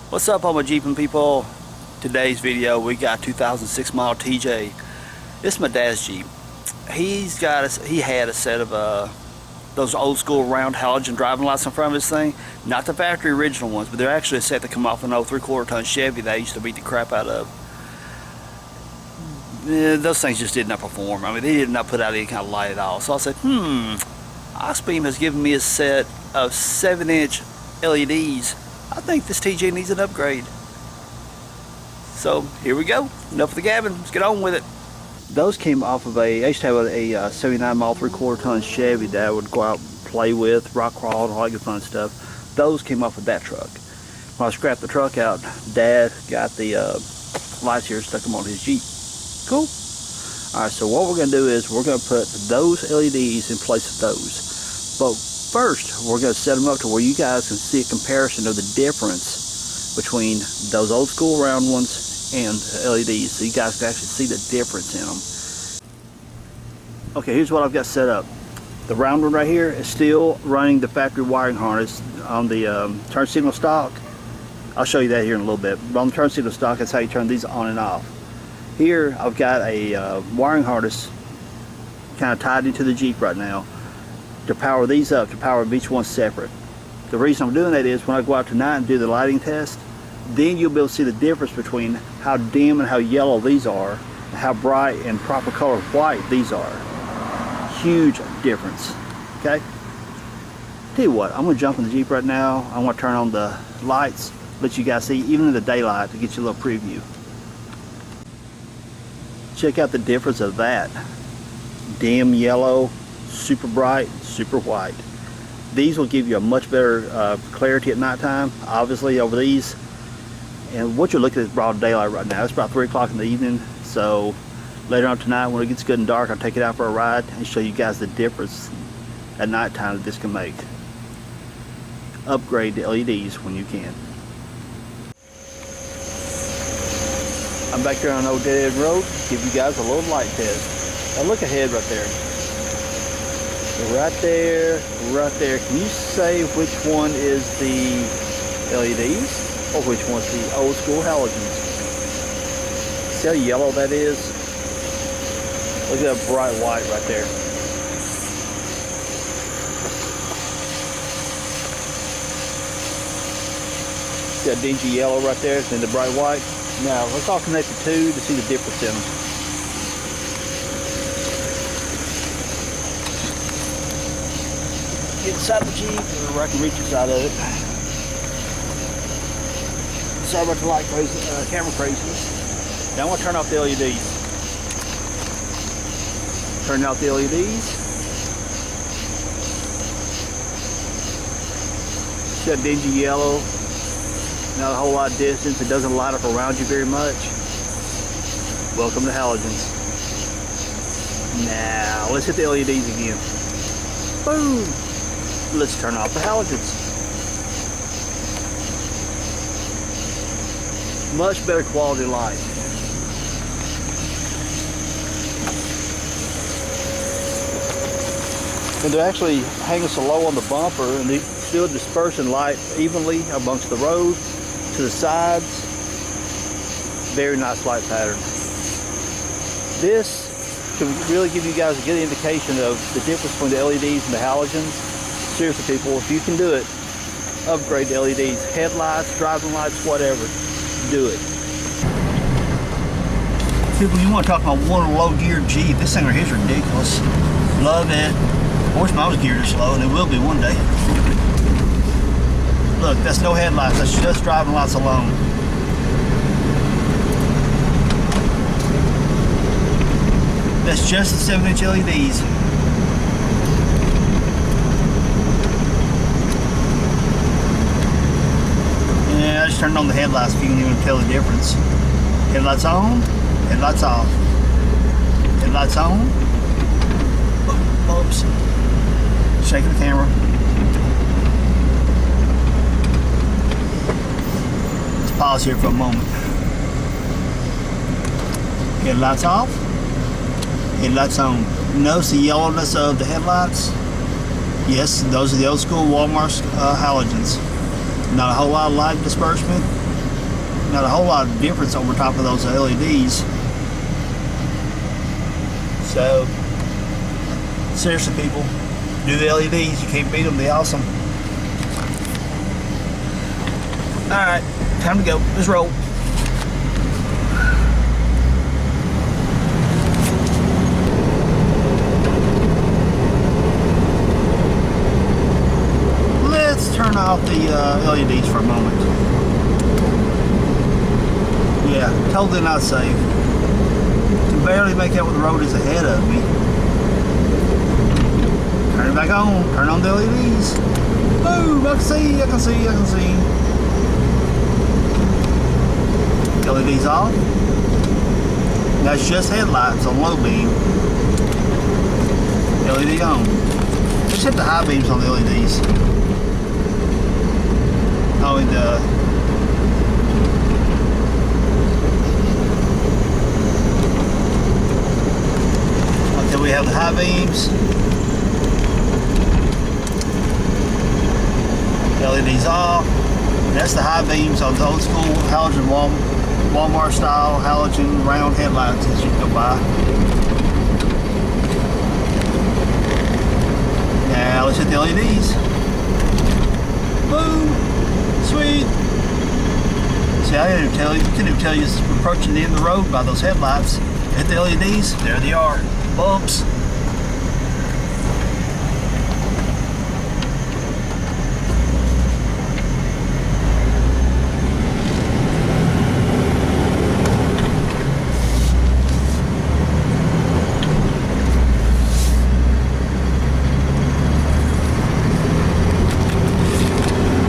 What's up, all my Jeeping people? Today's video, we got 2006 model TJ. This is my dad's Jeep. He had a set of those old school round halogen driving lights in front of his thing. Not the factory original ones, but they're actually a set that come off an old 3/4 ton Chevy that I used to beat the crap out of. Those things just did not perform. I mean, they did not put out any kind of light at all. So I said, Auxbeam has given me a set of 7-inch LEDs. I think this TJ needs an upgrade. So here we go. Enough of the gabbing. Let's get on with it. Those came off of I used to have a 79 mile 3/4 ton Chevy that I would go out and play with, rock crawl, and all that good fun stuff. Those came off of that truck. When I scrapped the truck out, Dad got the lights here, stuck them on his Jeep. Cool. Alright, so what we're going to do is we're going to put those LEDs in place of those. But first, we're going to set them up to where you guys can see a comparison of the difference between those old school round ones and LEDs, so you guys can actually see the difference in them. Okay, here's what I've got set up. The round one right here is still running the factory wiring harness on the turn signal stock. I'll show you that here in a little bit. But on the turn signal stock, that's how you turn these on and off. Here, I've got a wiring harness kind of tied into the Jeep right now to power these up, to power each one separate. The reason I'm doing that is when I go out tonight and do the lighting test, then you'll be able to see the difference between how dim and how yellow these are, and how bright and proper color white these are. Huge difference. Okay? Tell you what, I'm going to jump in the Jeep right now. I want to turn on the lights, let you guys see, even in the daylight, to get you a little preview. Check out the difference of that. Dim yellow, super bright, super white. These will give you a much better clarity at nighttime, obviously, over these. And what you're looking at is broad daylight right now. It's about 3 o'clock in the evening, so later on tonight when it gets good and dark, I'll take it out for a ride and show you guys the difference at nighttime that this can make. Upgrade to LEDs when you can. I'm back here on Old Dead End Road, give you guys a little light test. Now look ahead right there. Right there, right there. Can you say which one is the LEDs or which one's the old school halogens? See how yellow that is? Look at that bright white right there. See that dingy yellow right there, and then the bright white? Now, let's alternate the two to see the difference in them. Get inside the Jeep, or I can reach inside of it. Sorry about the light crazy, camera craziness. Now I want to turn off the LEDs. Turn out the LEDs. See that dingy yellow? Not a whole lot of distance. It doesn't light up around you very much. Welcome to halogens. Now let's hit the LEDs again. Boom! Let's turn off the halogens. Much better quality light. And they're actually hanging so low on the bumper, and they still dispersing light evenly amongst the road, to the sides. Very nice light pattern. This can really give you guys a good indication of the difference between the LEDs and the halogens. Seriously people, if you can do it, upgrade to LEDs. Headlights, driving lights, whatever. Do it. People, you want to talk about one low gear Jeep, this thing right here is ridiculous. Love it. I wish mine was geared this slow, and it will be one day. Look, that's no headlights, that's just driving lights alone. That's just the 7-inch LEDs. Yeah, I just turned on the headlights if you can even tell the difference. Headlights on, headlights off. Headlights on. Oops. Shaking the camera. Let's pause here for a moment. Headlights off. Headlights on. Notice the yellowness of the headlights. Yes, those are the old school Walmart halogens. Not a whole lot of light disbursement. Not a whole lot of difference over top of those LEDs. So, seriously people, do the LEDs, you can't beat them, they're awesome. Alright, time to go, let's roll. Let's turn off the LEDs for a moment. Yeah, totally not safe. Can barely make out what the road is ahead of me. Turn it back on. Turn on the LEDs. Boom! I can see, I can see, I can see. LEDs off. That's just headlights on low beam. LED on. Just hit the high beams on the LEDs. Oh, and okay, we have the high beams. LEDs off. That's the high beams on the old school halogen Walmart style halogen round headlights that you can go buy. Now let's hit the LEDs. Boom! Sweet! See, I couldn't even tell you it's approaching the end of the road by those headlights. Hit the LEDs, there they are. Bumps.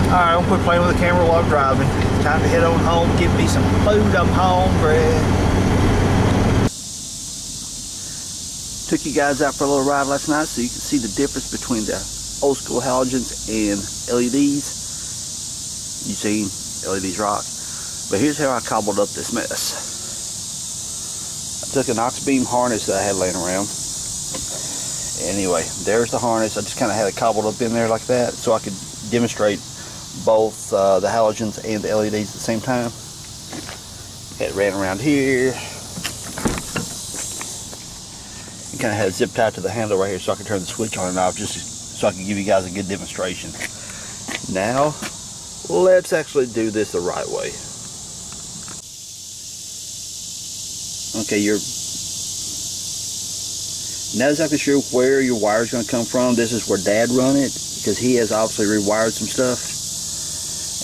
Alright, I'm gonna quit playing with the camera while I'm driving. Time to head on home, get me some food. I'm hungry. Took you guys out for a little ride last night so you can see the difference between the old school halogens and LEDs. You've seen LEDs rock. But here's how I cobbled up this mess. I took an Auxbeam harness that I had laying around. Anyway, there's the harness. I just kind of had it cobbled up in there like that so I could demonstrate both the halogens and the LEDs at the same time. Had it ran around here. And kind of had it zip tied to the handle right here so I could turn the switch on and off just so I could give you guys a good demonstration. Now, let's actually do this the right way. Okay, you're not exactly sure where your wire is going to come from. This is where Dad run it because he has obviously rewired some stuff.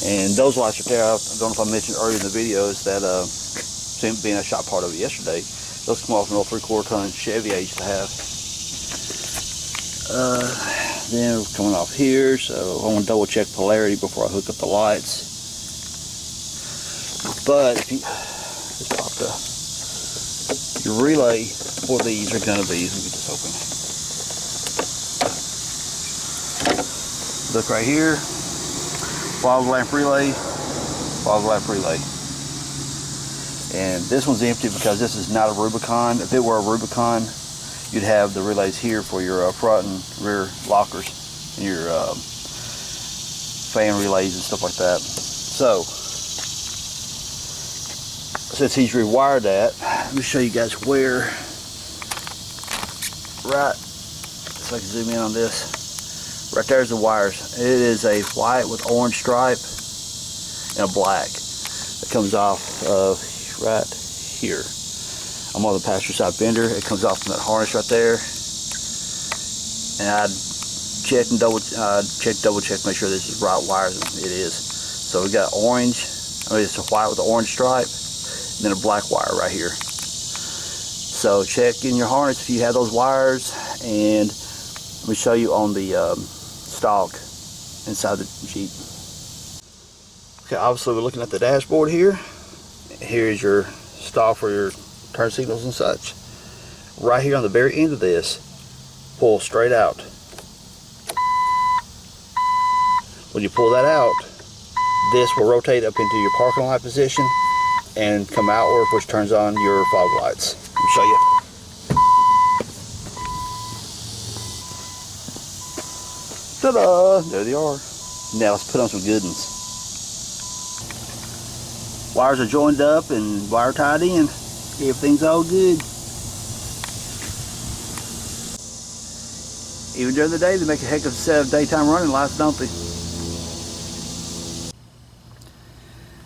And those lights right there, I don't know if I mentioned earlier in the video, is that being I shot part of it yesterday, those come off an old 3/4 ton Chevy I used to have. Then we're coming off here, so I want to double check polarity before I hook up the lights. But if you just pop your relay for these are going to be, let me get this open. Look right here. Fog lamp relay, fog lamp relay. And this one's empty because this is not a Rubicon. If it were a Rubicon, you'd have the relays here for your front and rear lockers and your fan relays and stuff like that. So, since he's rewired that, let me show you guys where, right, so I can zoom in on this. Right there's the wires. It is a white with orange stripe and a black that comes off of right here. I'm on the passenger side fender. It comes off from that harness right there. And I'd check and double check, make sure this is right wires. It is. So we got orange. I mean, it's a white with an orange stripe, and then a black wire right here. So check in your harness if you have those wires, and let me show you on the stalk inside the Jeep. Okay, obviously we're looking at the dashboard here. Here's your stalk for your turn signals and such. Right here on the very end of this, pull straight out. When you pull that out, this will rotate up into your parking light position and come outward, which turns on your fog lights. Let me show you. Ta-da! There they are. Now let's put on some good ones. Wires are joined up and wire tied in. Everything's all good. Even during the day, they make a heck of a set of daytime running lights, don't they?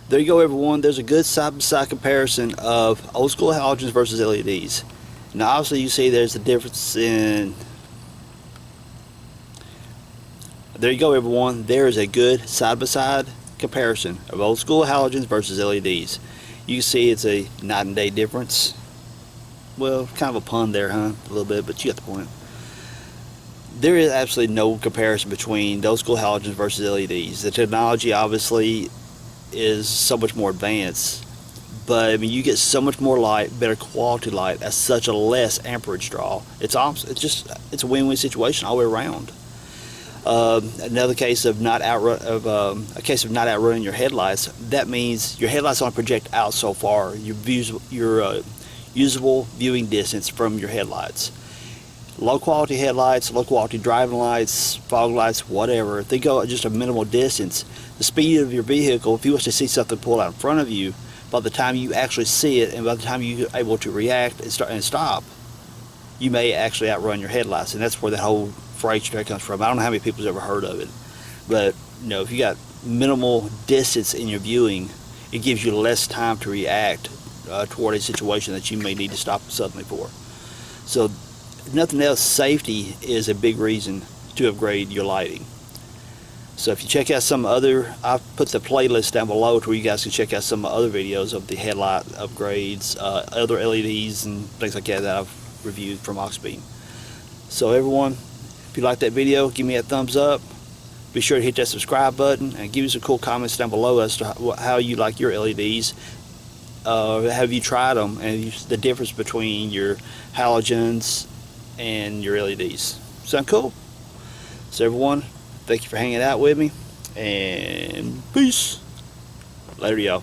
There you go, everyone. There's a good side-by-side comparison of old school halogens versus LEDs. Now, obviously, you see there's a difference in... There you go, everyone. There is a good side-by-side comparison of old school halogens versus LEDs. You can see it's a night and day difference. Well, kind of a pun there, huh? A little bit, but you got the point. There is absolutely no comparison between those school halogens versus LEDs. The technology obviously is so much more advanced, but I mean, you get so much more light, better quality light at such a less amperage draw. It's a win-win situation all the way around. Another case of not outrunning your headlights. That means your headlights only project out so far. Your usable viewing distance from your headlights. Low quality headlights, low quality driving lights, fog lights, whatever, if they go at just a minimal distance, the speed of your vehicle, if you wish to see something pull out in front of you, by the time you actually see it and by the time you're able to react and stop, you may actually outrun your headlights. And that's where the whole phrase comes from. I don't know how many people's ever heard of it, but you know, if you got minimal distance in your viewing, it gives you less time to react toward a situation that you may need to stop suddenly for. So if nothing else, safety is a big reason to upgrade your lighting. So if you check out some other, I've put the playlist down below to where you guys can check out some other videos of the headlight upgrades, other LEDs and things like that that I've reviewed from Auxbeam. So everyone, if you like that video, give me a thumbs up. Be sure to hit that subscribe button and give me some cool comments down below as to how you like your LEDs. Have you tried them and the difference between your halogens and your LEDs? Sound cool? So everyone, thank you for hanging out with me, and peace. Later, y'all.